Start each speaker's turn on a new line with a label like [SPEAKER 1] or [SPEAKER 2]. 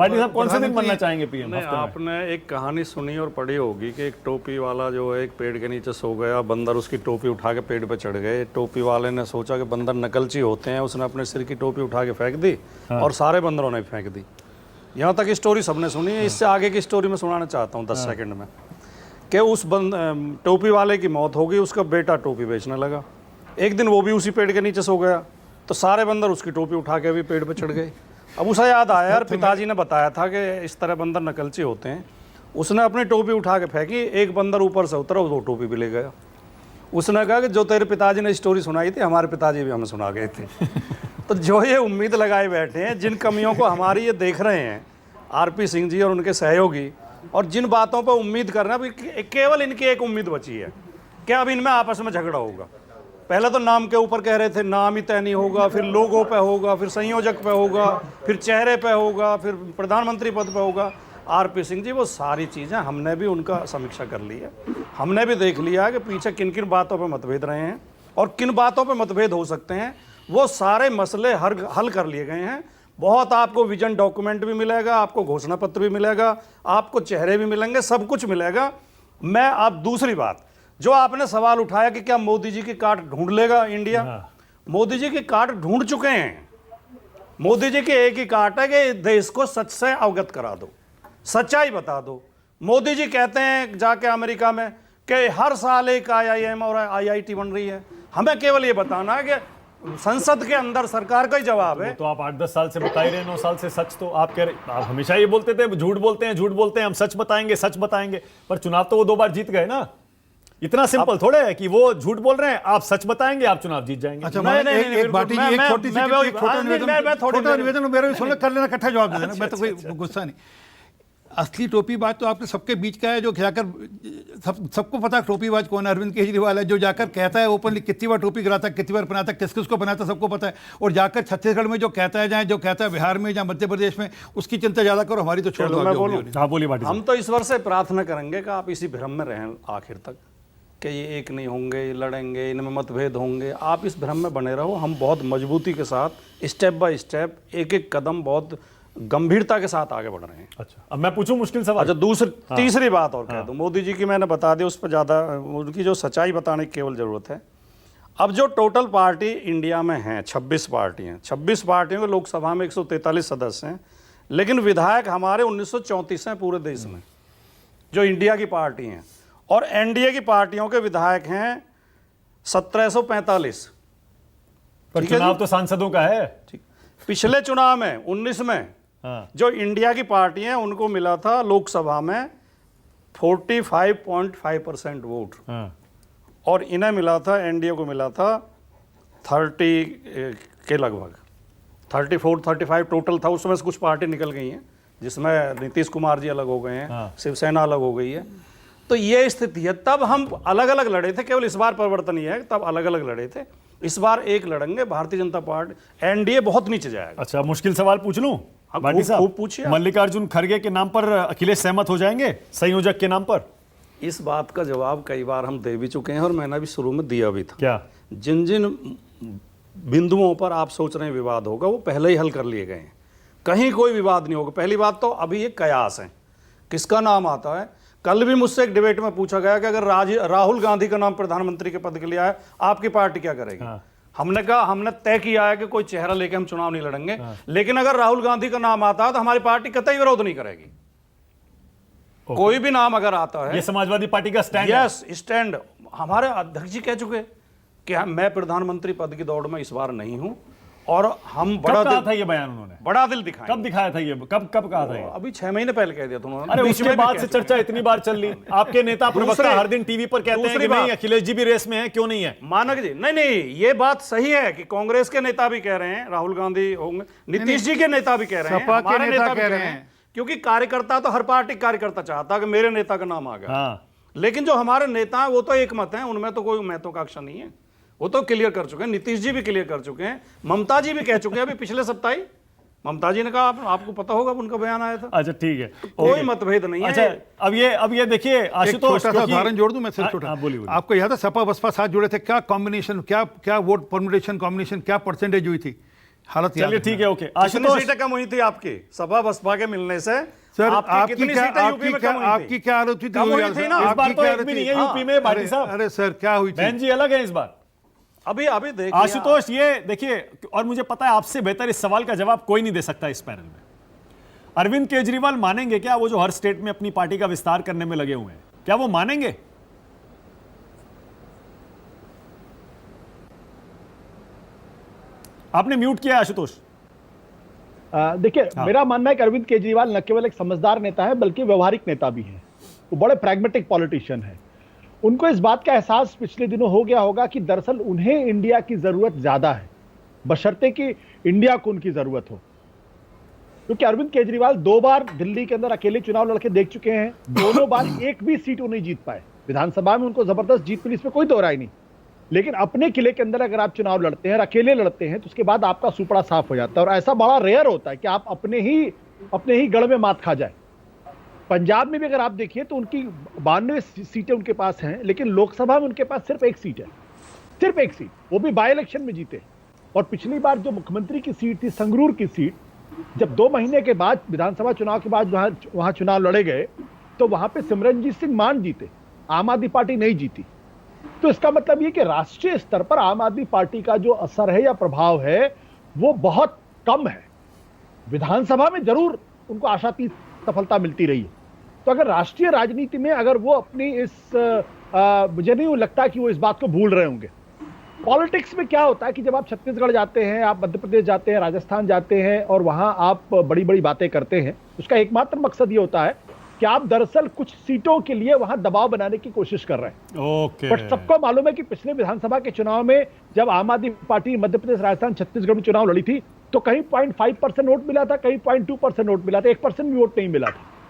[SPEAKER 1] भाटी साहब कौन से दिन बनना चाहेंगे पीएम?
[SPEAKER 2] आपने एक कहानी सुनी और पढ़ी होगी कि एक टोपी वाला जो है एक पेड़ के नीचे सो गया, बंदर उसकी टोपी उठा के पेड़ पे चढ़ गए। टोपी वाले ने सोचा कि बंदर नकलची होते हैं, उसने अपने सिर की टोपी उठा के फेंक दी और सारे बंदरों ने फेंक दी। यहाँ तक स्टोरी सबने सुनी है। इससे आगे की स्टोरी मैं सुनाना चाहता हूँ 10 सेकंड में कि उस टोपी वाले की मौत हो गई, उसका बेटा टोपी बेचने लगा। एक दिन वो भी उसी पेड़ के नीचे सो गया तो सारे बंदर उसकी टोपी उठा के भी पेड़ पे चढ़ गए। अब उसे याद आया यार पिताजी ने बताया था कि इस तरह बंदर नकलची होते हैं। उसने अपनी टोपी उठा के फेंकी, एक बंदर ऊपर से उतरा, वो टोपी भी ले गया। उसने कहा कि जो तेरे पिताजी ने स्टोरी सुनाई थी हमारे पिताजी भी हमें सुना गए थे। तो जो ये उम्मीद लगाए बैठे हैं, जिन कमियों को हमारी ये देख रहे हैं आरपी सिंह जी और उनके सहयोगी, और जिन बातों पर उम्मीद करना, केवल इनकी एक उम्मीद बची है कि अब इनमें आपस में झगड़ा होगा। पहले तो नाम के ऊपर कह रहे थे नाम ही तय नहीं होगा, फिर लोगों पे होगा, फिर संयोजक पे होगा, फिर चेहरे पे होगा, फिर प्रधानमंत्री पद पे होगा। आरपी सिंह जी वो सारी चीज़ें हमने भी उनका समीक्षा कर ली है। हमने भी देख लिया है कि पीछे किन किन बातों पे मतभेद रहे हैं और किन बातों पे मतभेद हो सकते हैं। वो सारे मसले हल कर लिए गए हैं। बहुत आपको विजन डॉक्यूमेंट भी मिलेगा, आपको घोषणा पत्र भी मिलेगा, आपको चेहरे भी मिलेंगे, सब कुछ मिलेगा। मैं आप दूसरी बात जो आपने सवाल उठाया कि क्या मोदी जी की काट ढूंढ लेगा इंडिया, मोदी जी की काट ढूंढ चुके हैं। मोदी जी की एक ही काट है कि देश को सच से अवगत करा दो, सच्चाई बता दो। मोदी जी कहते हैं जाके अमेरिका में कि हर साल एक IIM और IIT बन रही है। हमें केवल ये बताना है कि संसद के अंदर सरकार का ही जवाब है।
[SPEAKER 1] तो आप 8-10 साल से बता ही रहे, 9 साल से सच तो आप कह रहे। आप हमेशा ये बोलते थे झूठ बोलते हैं, हम सच बताएंगे, पर चुनाव तो वो 2 बार जीत गए ना। इतना सिंपल थोड़े है कि वो झूठ बोल रहे हैं, आप सच बताएंगे, आप चुनाव जीत जाएंगे।
[SPEAKER 3] अच्छा, एक बाटी जी एक छोटी सी छोटा निवेदन मेरा सुन कर लेना, इकट्ठा जवाब दे देना, मैं तो कोई गुस्सा नहीं। असली टोपी बाज तो आपके सबके बीच का है, जो जाकर सबको पता टोपी बाज कौन है, अरविंद केजरीवाल है, जो जाकर कहता है ओपनली कितनी बार टोपी गिराता है, कितनी बार बनाता है, किस किसको बनाता है सबको पता है। और जाकर छत्तीसगढ़ में जो कहता है, जहाँ जो कहता है बिहार में या मध्य प्रदेश में, उसकी चिंता ज्यादा करो, हमारी तो छोड़ दो।
[SPEAKER 2] हम तो ईश्वर से प्रार्थना करेंगे कि आप इसी भ्रम में रहें आखिर तक कि ये एक नहीं होंगे, ये लड़ेंगे, इनमें मतभेद होंगे। आप इस भ्रम में बने रहो। हम बहुत मजबूती के साथ स्टेप बाय स्टेप एक एक कदम बहुत गंभीरता के साथ आगे बढ़ रहे हैं।
[SPEAKER 1] अच्छा, अब मैं पूछूं मुश्किल सवाल।
[SPEAKER 2] अच्छा, तीसरी बात और कह दूं, मोदी जी की मैंने बता दी, उस पर ज़्यादा उनकी जो सच्चाई बताने की केवल ज़रूरत है। अब जो टोटल पार्टी इंडिया में हैं 26 पार्टी हैं, 26 पार्टियों के लोकसभा में 143 सदस्य हैं, लेकिन विधायक हमारे 1934 हैं पूरे देश में जो इंडिया की पार्टी हैं, और एनडीए की पार्टियों के विधायक हैं 1745।
[SPEAKER 1] पर चुनाव तो सांसदों का है।
[SPEAKER 2] ठीक, पिछले चुनाव में 19 में जो इंडिया की पार्टी हैं उनको मिला था लोकसभा में 45.5% वोट, और इन्हें मिला था, एनडीए को मिला था 30 के लगभग, 34-35 टोटल था। उसमें से कुछ पार्टी निकल गई हैं, जिसमें नीतीश कुमार जी अलग हो गए हैं, शिवसेना अलग हो गई है। तो ये स्थिति है। तब हम अलग अलग लड़े थे, केवल इस बार परिवर्तन ही है, तब अलग अलग लड़े थे, इस बार एक लड़ेंगे। भारतीय जनता पार्टी, एनडीए बहुत नीचे जाएगा।
[SPEAKER 1] अच्छा, मुश्किल सवाल पूछ लूं? भाटी साहब,
[SPEAKER 2] खूब पूछिए।
[SPEAKER 1] मल्लिकार्जुन खड़गे के नाम पर अखिलेश सहमत हो जाएंगे संयोजक के नाम पर?
[SPEAKER 2] इस बात का जवाब कई बार हम दे भी चुके हैं और मैंने भी शुरू में दिया भी था।
[SPEAKER 1] क्या?
[SPEAKER 2] जिन जिन बिंदुओं पर आप सोच रहे हैं विवाद होगा, वो पहले ही हल कर लिए गए हैं। कहीं कोई विवाद नहीं होगा। पहली बात तो अभी ये कयास है, किसका नाम आता है। कल भी मुझसे एक डिबेट में पूछा गया कि अगर राहुल गांधी का नाम प्रधानमंत्री के पद के लिए आया, आपकी पार्टी क्या करेगी? हमने कहा हमने तय किया है कि कोई चेहरा लेके हम चुनाव नहीं लड़ेंगे, लेकिन अगर राहुल गांधी का नाम आता है तो हमारी पार्टी कतई विरोध नहीं करेगी। कोई भी नाम अगर आता है,
[SPEAKER 1] ये समाजवादी पार्टी का स्टैंड।
[SPEAKER 2] Yes, stand. हमारे अध्यक्ष जी कह चुके कि मैं प्रधानमंत्री पद की दौड़ में इस बार नहीं हूं, और हम
[SPEAKER 1] बड़ा कहा था ये बयान उन्होंने?
[SPEAKER 2] बड़ा दिल दिखाया।
[SPEAKER 1] कब दिखाया था ये? कब कहा था ये?
[SPEAKER 2] अभी 6 महीने पहले कह दिया था उन्होंने।
[SPEAKER 1] अरे उसके बाद से चर्चा इतनी बार चल रही। आपके नेता प्रवक्ता हर दिन टीवी पर कहते हैं कि नहीं अखिलेश जी भी रेस में हैं, क्यों नहीं है?
[SPEAKER 2] मानक जी, नहीं, ये बात सही है कि कांग्रेस के नेता भी कह रहे हैं, राहुल गांधी होंगे, नीतीश जी के नेता भी कह रहे हैं, हमारे नेता कह रहे हैं, क्योंकि कार्यकर्ता तो हर पार्टी कार्यकर्ता चाहता है कि मेरे नेता का नाम आ गया। लेकिन जो हमारे नेता हैं वो तो एक मत हैं, उनमें तो कोई महत्वाकांक्षा नहीं है। वो तो क्लियर कर चुके हैं, नीतीश जी भी क्लियर कर चुके हैं, ममता जी भी कह चुके हैं। अभी पिछले सप्ताह ही ममता जी ने कहा, आपको पता होगा उनका बयान आया था।
[SPEAKER 1] अच्छा, ठीक है,
[SPEAKER 2] तो कोई मतभेद नहीं है।
[SPEAKER 1] अच्छा, अब ये देखिए आशुतोष,
[SPEAKER 3] छोटा सा उदाहरण जोड़ दूं मैं, सिर्फ छोटा। आपको याद है सपा बसपा साथ जुड़े थे, क्या कॉम्बिनेशन, क्या वोट परमुटेशन कॉम्बिनेशन, क्या परसेंटेज हुई थी? हालत याद
[SPEAKER 1] चलिए
[SPEAKER 3] रखना।
[SPEAKER 1] ठीक है, ओके।
[SPEAKER 2] कितनी
[SPEAKER 1] आशुतोष,
[SPEAKER 2] सीटें कम हुई थी आपकी सपा बसपा के मिलने से?
[SPEAKER 3] सर
[SPEAKER 2] आपकी कितनी सीटें यूपी में कम हुई थी?
[SPEAKER 3] आपकी क्या हालत हुई थी?
[SPEAKER 2] कम हुई
[SPEAKER 3] याद
[SPEAKER 2] थी
[SPEAKER 3] है?
[SPEAKER 2] ना?
[SPEAKER 1] इस बार
[SPEAKER 3] आपकी
[SPEAKER 1] तो
[SPEAKER 3] क्या
[SPEAKER 1] एक
[SPEAKER 3] हालत
[SPEAKER 1] भी
[SPEAKER 3] थी?
[SPEAKER 1] नहीं है यूपी में, भाटी
[SPEAKER 3] अरे
[SPEAKER 1] साहब।
[SPEAKER 3] अरे सर क्या हुई थी?
[SPEAKER 1] बहन जी अलग है इस बार।
[SPEAKER 2] अभी देखिए
[SPEAKER 1] आशुतोष, ये देखिए, और मुझे पता है आपसे बेहतर इस सवाल का जवाब कोई नहीं दे सकता इस पैनल में। अरविंद केजरीवाल मानेंगे क्या, वो जो हर स्टेट में अपनी पार्टी का विस्तार करने में लगे हुए हैं, क्या वो मानेंगे? आपने म्यूट किया है आशुतोष।
[SPEAKER 4] देखिए, मेरा मानना है कि अरविंद केजरीवाल न केवल एक समझदार नेता है बल्कि व्यवहारिक नेता भी है। वो बड़े प्रैग्मेटिक पॉलिटिशियन है। उनको इस बात का एहसास पिछले दिनों हो गया होगा कि दरअसल उन्हें इंडिया की जरूरत ज्यादा है, बशर्ते कि इंडिया को उनकी जरूरत हो। क्योंकि अरविंद केजरीवाल 2 बार दिल्ली के अंदर अकेले चुनाव लड़के देख चुके हैं, दोनों बार एक भी सीट वो नहीं जीत पाए। विधानसभा में उनको जबरदस्त जीत मिली, इसमें कोई दो राय नहीं, लेकिन अपने किले के अंदर अगर आप चुनाव लड़ते हैं और अकेले लड़ते हैं तो उसके बाद आपका सुपड़ा साफ हो जाता है। और ऐसा बड़ा रेयर होता है कि आप अपने ही गढ़ में मात खा जाए। पंजाब में भी अगर आप देखिए तो उनकी 92 सीटें उनके पास हैं, लेकिन लोकसभा में उनके पास सिर्फ 1 सीट है, सिर्फ 1 सीट, वो भी बाय इलेक्शन में जीते। और पिछली बार जो मुख्यमंत्री की सीट थी, संगरूर की सीट, जब 2 महीने के बाद विधानसभा चुनाव के बाद वहां चुनाव लड़े गए तो वहां पे सिमरनजीत सिंह मान जीते, आम आदमी पार्टी नहीं जीती। तो इसका मतलब ये कि राष्ट्रीय स्तर पर आम आदमी पार्टी का जो असर है या प्रभाव है वो बहुत कम है। विधानसभा में जरूर उनको आशातीत सफलता मिलती रही है। तो अगर राष्ट्रीय राजनीति में अगर वो अपनी मुझे नहीं लगता कि वो इस बात को भूल रहे होंगे। पॉलिटिक्स में क्या होता है कि जब आप छत्तीसगढ़ जाते हैं, आप मध्य प्रदेश जाते हैं, राजस्थान जाते हैं और वहां आप बड़ी बड़ी बातें करते हैं, उसका एकमात्र मकसद ये होता है कि आप दरअसल कुछ सीटों के लिए वहां दबाव बनाने की कोशिश कर रहे हैं।
[SPEAKER 1] ओके।
[SPEAKER 4] बट सबको मालूम है कि पिछले विधानसभा के चुनाव में जब आम आदमी पार्टी मध्य प्रदेश, राजस्थान, छत्तीसगढ़ में चुनाव लड़ी थी तो कहीं 0.5% वोट मिला था, कहीं 0.2% वोट मिला था, 1% भी वोट नहीं मिला था।